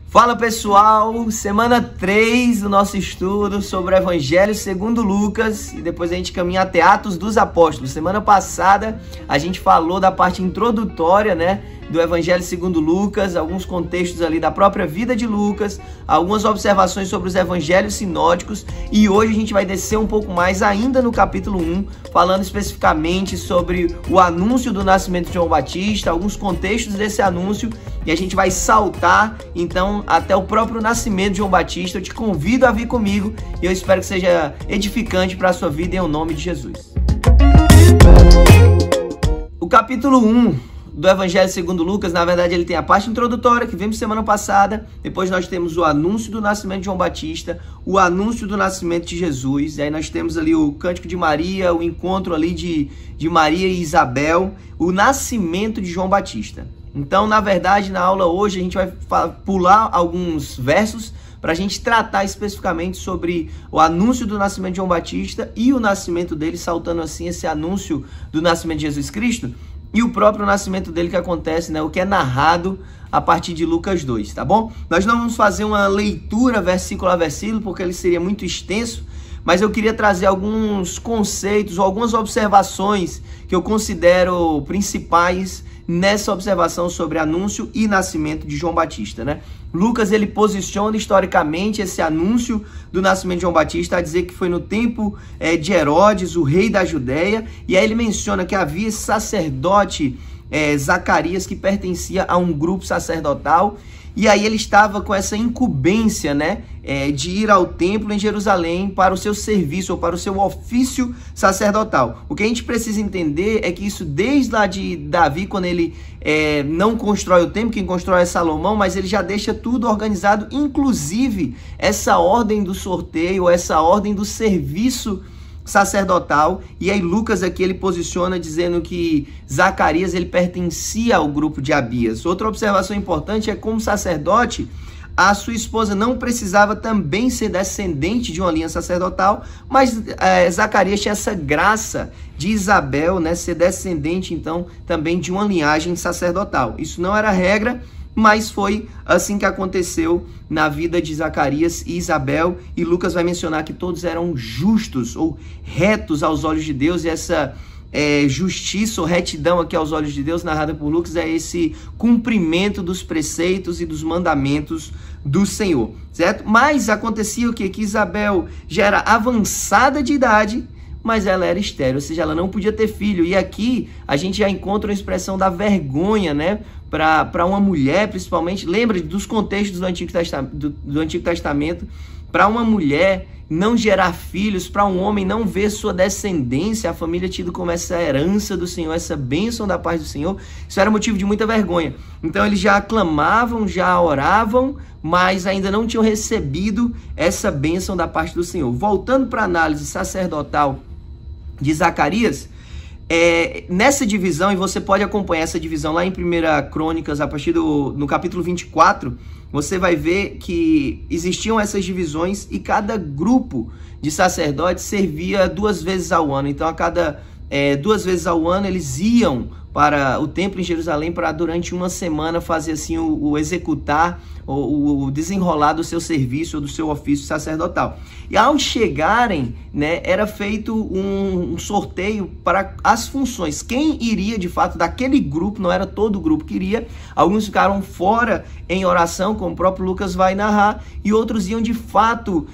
Fala pessoal, semana 3 do nosso estudo sobre o Evangelho segundo Lucas e depois a gente caminha até Atos dos Apóstolos. Semana passada a gente falou da parte introdutória, do Evangelho segundo Lucas, alguns contextos ali da própria vida de Lucas, algumas observações sobre os evangelhos sinóticos e hoje a gente vai descer um pouco mais ainda no capítulo 1, falando especificamente sobre o anúncio do nascimento de João Batista, alguns contextos desse anúncio e a gente vai saltar então até o próprio nascimento de João Batista. Eu te convido a vir comigo e eu espero que seja edificante para a sua vida em nome de Jesus. O capítulo 1 do Evangelho segundo Lucas, na verdade ele tem a parte introdutória que vimos semana passada, depois nós temos o anúncio do nascimento de João Batista, o anúncio do nascimento de Jesus, e aí nós temos ali o cântico de Maria, o encontro ali de Maria e Isabel, o nascimento de João Batista. Então, na verdade, na aula hoje a gente vai pular alguns versos para a gente tratar especificamente sobre o anúncio do nascimento de João Batista e o nascimento dele, saltando assim esse anúncio do nascimento de Jesus Cristo, e o próprio nascimento dele que acontece, o que é narrado a partir de Lucas 2, tá bom? Nós não vamos fazer uma leitura versículo a versículo, porque ele seria muito extenso, mas eu queria trazer alguns conceitos ou algumas observações que eu considero principais nessa observação sobre anúncio e nascimento de João Batista, Lucas, ele posiciona historicamente esse anúncio do nascimento de João Batista a dizer que foi no tempo de Herodes, o rei da Judéia, e aí ele menciona que havia esse sacerdote Zacarias que pertencia a um grupo sacerdotal, e aí ele estava com essa incumbência, de ir ao templo em Jerusalém para o seu serviço ou para o seu ofício sacerdotal. O que a gente precisa entender é que isso desde lá de Davi, quando ele não constrói o templo, quem constrói é Salomão, mas ele já deixa tudo organizado, inclusive essa ordem do sorteio, essa ordem do serviço sacerdotal. E aí Lucas aqui ele posiciona dizendo que Zacarias ele pertencia ao grupo de Abias. Outra observação importante é como sacerdote, a sua esposa não precisava também ser descendente de uma linha sacerdotal, mas Zacarias tinha essa graça de Isabel, ser descendente então também de uma linhagem sacerdotal. Isso não era regra, mas foi assim que aconteceu na vida de Zacarias e Isabel, e Lucas vai mencionar que todos eram justos ou retos aos olhos de Deus, e essa justiça ou retidão aqui aos olhos de Deus, narrada por Lucas, é esse cumprimento dos preceitos e dos mandamentos do Senhor, certo? Mas acontecia o quê? Que Isabel já era avançada de idade, mas ela era estéril, ou seja, ela não podia ter filho. E aqui a gente já encontra uma expressão da vergonha, para uma mulher, principalmente. Lembra dos contextos do Antigo Testamento, para uma mulher não gerar filhos, para um homem não ver sua descendência, a família tida como essa herança do Senhor, essa bênção da paz do Senhor, isso era motivo de muita vergonha. Então eles já clamavam, já oravam, mas ainda não tinham recebido essa bênção da parte do Senhor. Voltando para a análise sacerdotal de Zacarias, nessa divisão, e você pode acompanhar essa divisão lá em 1 Crônicas, a partir no capítulo 24, você vai ver que existiam essas divisões e cada grupo de sacerdotes servia 2 vezes ao ano. Então, a cada 2 vezes ao ano, eles iam para o templo em Jerusalém para durante uma semana fazer assim o executar, o desenrolar do seu serviço ou do seu ofício sacerdotal. E ao chegarem, era feito um sorteio para as funções. Quem iria de fato daquele grupo, não era todo o grupo que iria, alguns ficaram fora em oração, como o próprio Lucas vai narrar, e outros iam de fato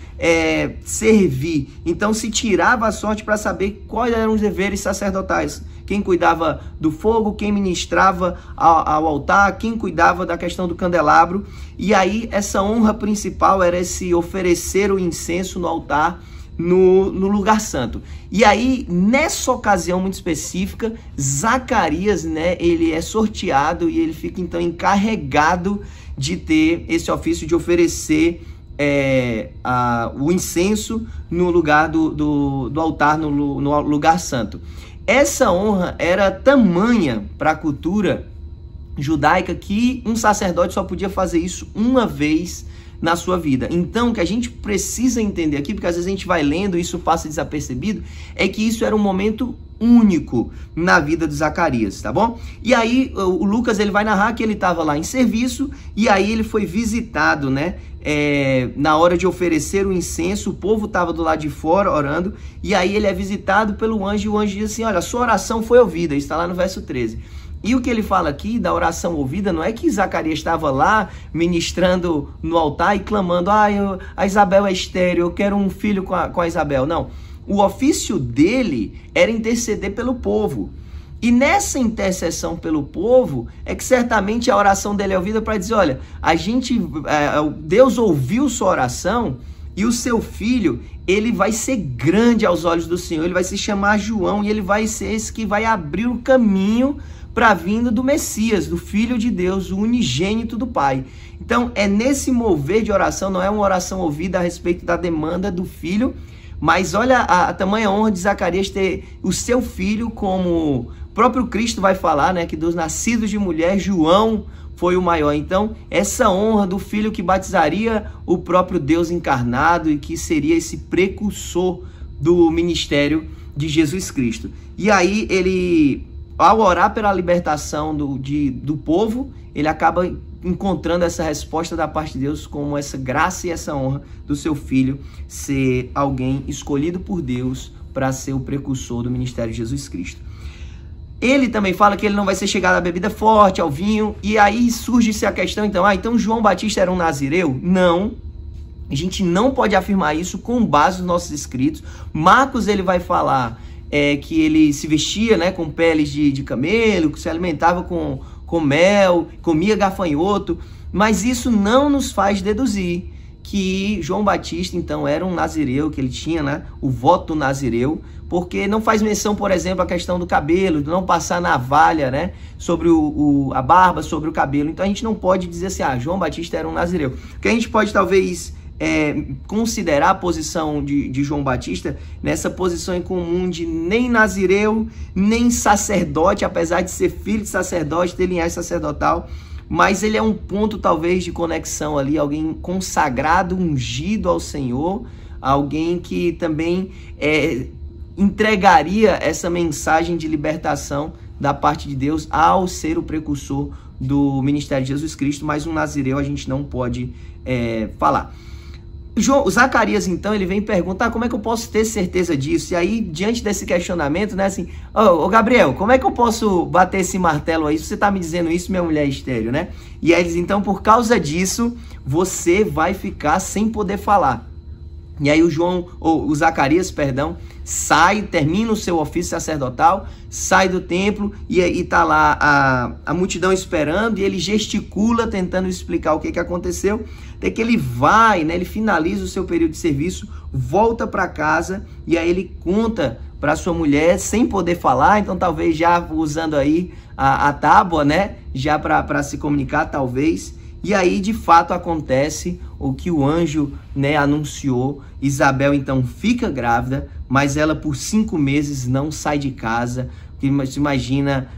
servir. Então se tirava a sorte para saber quais eram os deveres sacerdotais. Quem cuidava do fogo, quem ministrava ao altar, quem cuidava da questão do candelabro. E aí essa honra principal era esse oferecer o incenso no altar, no lugar santo. E aí, nessa ocasião muito específica, Zacarias, ele é sorteado e ele fica então encarregado de ter esse ofício de oferecer o incenso no lugar do altar, no lugar santo. Essa honra era tamanha para a cultura judaica que um sacerdote só podia fazer isso uma vez na sua vida. Então, o que a gente precisa entender aqui, porque às vezes a gente vai lendo e isso passa desapercebido, é que isso era um momento único na vida de Zacarias, tá bom? E aí o Lucas ele vai narrar que ele estava lá em serviço e aí ele foi visitado, né? Na hora de oferecer o incenso, o povo estava do lado de fora orando e aí ele é visitado pelo anjo e o anjo diz assim, olha, sua oração foi ouvida, isso está lá no verso 13. E o que ele fala aqui da oração ouvida não é que Zacarias estava lá ministrando no altar e clamando, a Isabel é estéril, eu quero um filho com a Isabel, não. O ofício dele era interceder pelo povo. E nessa intercessão pelo povo, é que certamente a oração dele é ouvida para dizer, olha, Deus ouviu sua oração e o seu filho, ele vai ser grande aos olhos do Senhor, ele vai se chamar João e ele vai ser esse que vai abrir o caminho para a vinda do Messias, do Filho de Deus, o unigênito do Pai. Então, é nesse mover de oração, não é uma oração ouvida a respeito da demanda do filho, mas olha a tamanha honra de Zacarias ter o seu filho, como o próprio Cristo vai falar, né? Que dos nascidos de mulher, João foi o maior. Então, essa honra do filho que batizaria o próprio Deus encarnado e que seria esse precursor do ministério de Jesus Cristo. E aí, ele, ao orar pela libertação do povo, ele acaba encontrando essa resposta da parte de Deus como essa graça e essa honra do seu filho ser alguém escolhido por Deus para ser o precursor do ministério de Jesus Cristo. Ele também fala que ele não vai ser chegado à bebida forte, ao vinho, e aí surge-se a questão, então João Batista era um nazireu? Não, a gente não pode afirmar isso com base nos nossos escritos. Marcos ele vai falar que ele se vestia, né, com peles de camelo, que se alimentava com mel, comia gafanhoto, mas isso não nos faz deduzir que João Batista, então, era um nazireu, que ele tinha, né, o voto nazireu, porque não faz menção, por exemplo, a questão do cabelo, de não passar navalha, né, sobre a barba, sobre o cabelo. Então a gente não pode dizer assim, João Batista era um nazireu. O que a gente pode, talvez, considerar a posição de João Batista nessa posição em comum de nem nazireu, nem sacerdote, apesar de ser filho de sacerdote, ter linhagem sacerdotal, mas ele é um ponto talvez de conexão ali, alguém consagrado, ungido ao Senhor, alguém que também entregaria essa mensagem de libertação da parte de Deus ao ser o precursor do ministério de Jesus Cristo, mas um nazireu a gente não pode falar. Zacarias, então, ele vem e pergunta, como é que eu posso ter certeza disso? E aí, diante desse questionamento, né, assim, ô Gabriel, como é que eu posso bater esse martelo aí? Se você tá me dizendo isso, minha mulher é estéril, né? E aí eles, então, por causa disso, você vai ficar sem poder falar. E aí o Zacarias, sai, termina o seu ofício sacerdotal, sai do templo e tá lá a multidão esperando e ele gesticula tentando explicar o que aconteceu. Até que ele vai, né, ele finaliza o seu período de serviço, volta para casa e aí ele conta para sua mulher sem poder falar, então talvez já usando aí a tábua, né, já para se comunicar, talvez. E aí, de fato, acontece o que o anjo, né, anunciou. Isabel, então, fica grávida, mas ela, por 5 meses, não sai de casa. Porque, você imagina,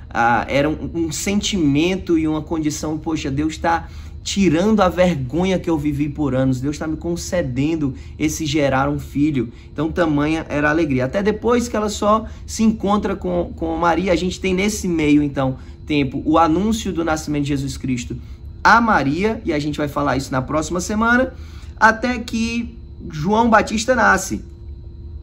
era um sentimento e uma condição, poxa, Deus está tirando a vergonha que eu vivi por anos. Deus está me concedendo esse gerar um filho. Então, tamanha era a alegria. Até depois que ela só se encontra com Maria, a gente tem nesse meio, então, tempo, o anúncio do nascimento de Jesus Cristo a Maria, e a gente vai falar isso na próxima semana, até que João Batista nasce,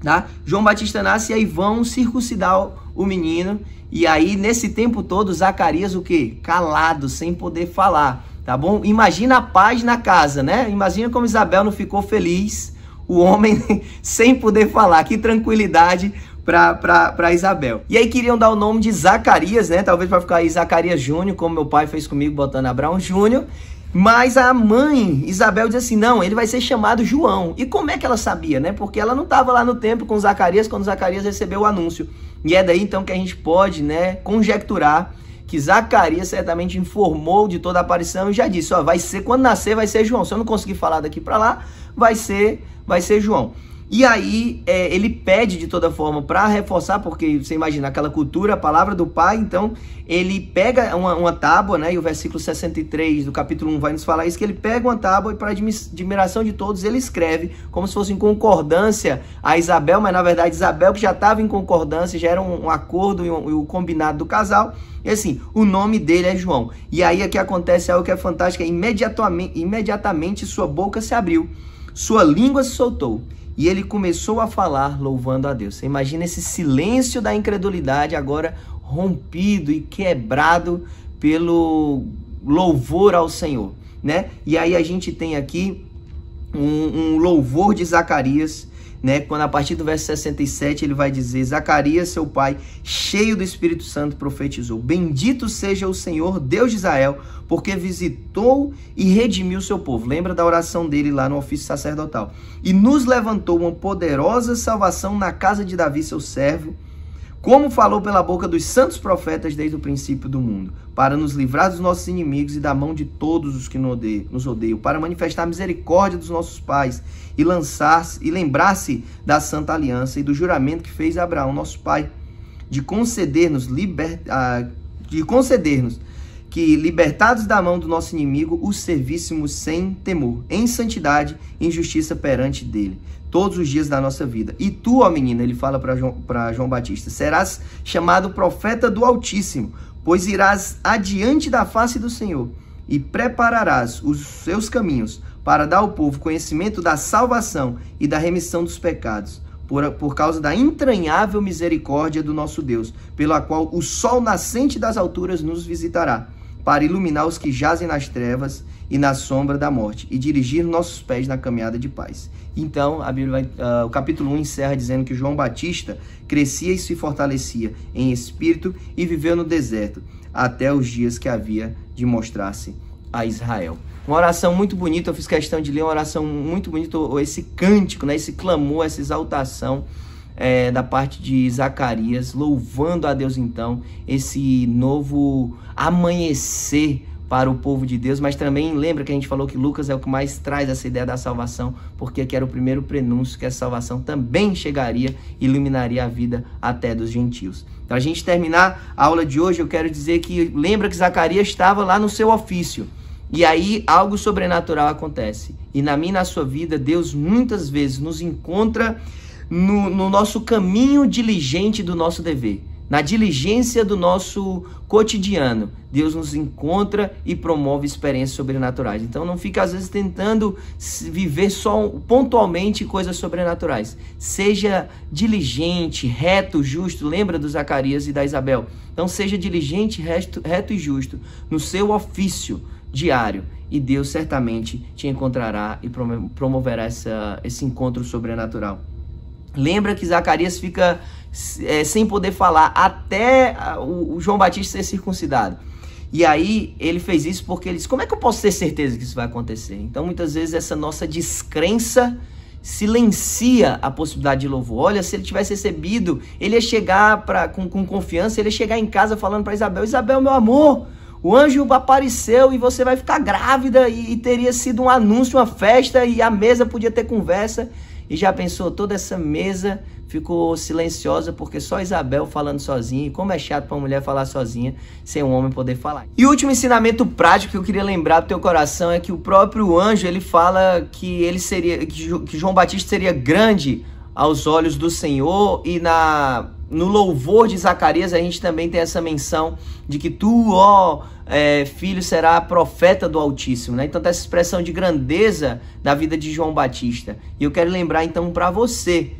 tá? João Batista nasce e aí vão circuncidar o menino, e aí nesse tempo todo Zacarias o quê? Calado, sem poder falar, tá bom? Imagina a paz na casa, né? Imagina como Isabel não ficou feliz, o homem sem poder falar, que tranquilidade para Isabel. E aí queriam dar o nome de Zacarias, né? Talvez para ficar aí Zacarias Júnior, como meu pai fez comigo, botando Abraão Júnior. Mas a mãe, Isabel, diz assim, não, ele vai ser chamado João. E como é que ela sabia, né? Porque ela não estava lá no templo com Zacarias quando Zacarias recebeu o anúncio. E é daí, então, que a gente pode, né, conjecturar que Zacarias certamente informou de toda a aparição e já disse, vai ser, quando nascer vai ser João. Se eu não conseguir falar daqui para lá, vai ser João. E aí ele pede de toda forma para reforçar, porque você imagina aquela cultura, a palavra do pai, então ele pega uma tábua, né? E o versículo 63 do capítulo 1 vai nos falar isso, que ele pega uma tábua e para admiração de todos ele escreve como se fosse em concordância a Isabel, mas na verdade Isabel que já estava em concordância, já era um acordo e o combinado do casal. E assim, o nome dele é João. E aí aqui acontece algo que é fantástico, imediatamente sua boca se abriu, sua língua se soltou. E ele começou a falar louvando a Deus. Você imagina esse silêncio da incredulidade agora rompido e quebrado pelo louvor ao Senhor, né? E aí a gente tem aqui um louvor de Zacarias, né? Quando a partir do verso 67 ele vai dizer: Zacarias, seu pai, cheio do Espírito Santo, profetizou: bendito seja o Senhor, Deus de Israel, porque visitou e redimiu o seu povo. Lembra da oração dele lá no ofício sacerdotal. E nos levantou uma poderosa salvação na casa de Davi, seu servo, como falou pela boca dos santos profetas desde o princípio do mundo, para nos livrar dos nossos inimigos e da mão de todos os que nos odeiam, para manifestar a misericórdia dos nossos pais e lembrar-se da santa aliança e do juramento que fez a Abraão, nosso pai, de conceder-nos que, libertados da mão do nosso inimigo, os servíssemos sem temor, em santidade e em justiça perante dele, todos os dias da nossa vida. E tu, ó menina, ele fala para João Batista, serás chamado profeta do Altíssimo, pois irás adiante da face do Senhor e prepararás os seus caminhos para dar ao povo conhecimento da salvação e da remissão dos pecados, por causa da entranhável misericórdia do nosso Deus, pela qual o sol nascente das alturas nos visitará, para iluminar os que jazem nas trevas e na sombra da morte, e dirigir nossos pés na caminhada de paz. Então, a Bíblia o capítulo 1 encerra dizendo que João Batista crescia e se fortalecia em espírito e viveu no deserto, até os dias que havia de mostrar-se a Israel. Uma oração muito bonita, eu fiz questão de ler uma oração muito bonita, esse cântico, né, esse clamor, essa exaltação da parte de Zacarias, louvando a Deus então, esse novo amanhecer para o povo de Deus, mas também lembra que a gente falou que Lucas é o que mais traz essa ideia da salvação, porque aqui era o primeiro prenúncio que a salvação também chegaria e iluminaria a vida até dos gentios. Para a gente terminar a aula de hoje, eu quero dizer que lembra que Zacarias estava lá no seu ofício, e aí algo sobrenatural acontece. E na minha e na sua vida, Deus muitas vezes nos encontra no nosso caminho diligente do nosso dever. Na diligência do nosso cotidiano, Deus nos encontra e promove experiências sobrenaturais. Então não fica às vezes tentando viver só pontualmente coisas sobrenaturais. Seja diligente, reto, justo. Lembra do Zacarias e da Isabel? Então seja diligente, reto e justo no seu ofício diário, e Deus certamente te encontrará e promoverá esse encontro sobrenatural. Lembra que Zacarias fica sem poder falar até o João Batista ser circuncidado. E aí ele fez isso porque ele disse: como é que eu posso ter certeza que isso vai acontecer? Então muitas vezes essa nossa descrença silencia a possibilidade de louvor. Olha, se ele tivesse recebido, ele ia chegar com confiança, ele ia chegar em casa falando para Isabel: Isabel, meu amor, o anjo apareceu e você vai ficar grávida, e teria sido um anúncio, uma festa, e a mesa podia ter conversa. E já pensou, toda essa mesa ficou silenciosa porque só Isabel falando sozinha. E como é chato para uma mulher falar sozinha sem um homem poder falar. E o último ensinamento prático que eu queria lembrar pro teu coração é que o próprio anjo, ele fala que que João Batista seria grande aos olhos do Senhor, e no louvor de Zacarias a gente também tem essa menção de que tu, ó filho, será profeta do Altíssimo, né? Então tem essa expressão de grandeza da vida de João Batista. E eu quero lembrar então para você,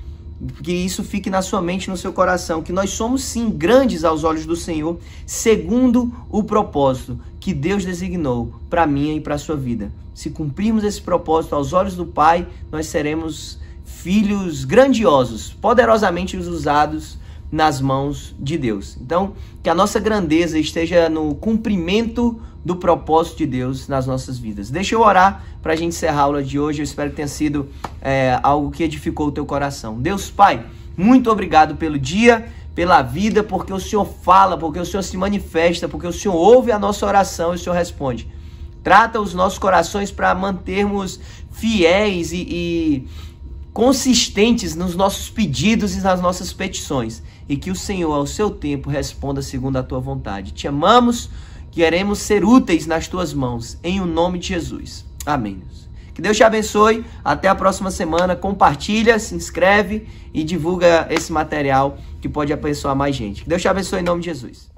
que isso fique na sua mente, no seu coração, que nós somos sim grandes aos olhos do Senhor, segundo o propósito que Deus designou para mim e para a sua vida. Se cumprirmos esse propósito aos olhos do Pai, nós seremos filhos grandiosos, poderosamente usados nas mãos de Deus. Então, que a nossa grandeza esteja no cumprimento do propósito de Deus nas nossas vidas. Deixa eu orar para a gente encerrar a aula de hoje. Eu espero que tenha sido algo que edificou o teu coração. Deus Pai, muito obrigado pelo dia, pela vida, porque o Senhor fala, porque o Senhor se manifesta, porque o Senhor ouve a nossa oração e o Senhor responde. Trata os nossos corações para mantermos fiéis e consistentes nos nossos pedidos e nas nossas petições. E que o Senhor, ao seu tempo, responda segundo a tua vontade. Te amamos, queremos ser úteis nas tuas mãos. Em o nome de Jesus. Amém. Que Deus te abençoe. Até a próxima semana. Compartilha, se inscreve e divulga esse material que pode abençoar mais gente. Que Deus te abençoe em nome de Jesus.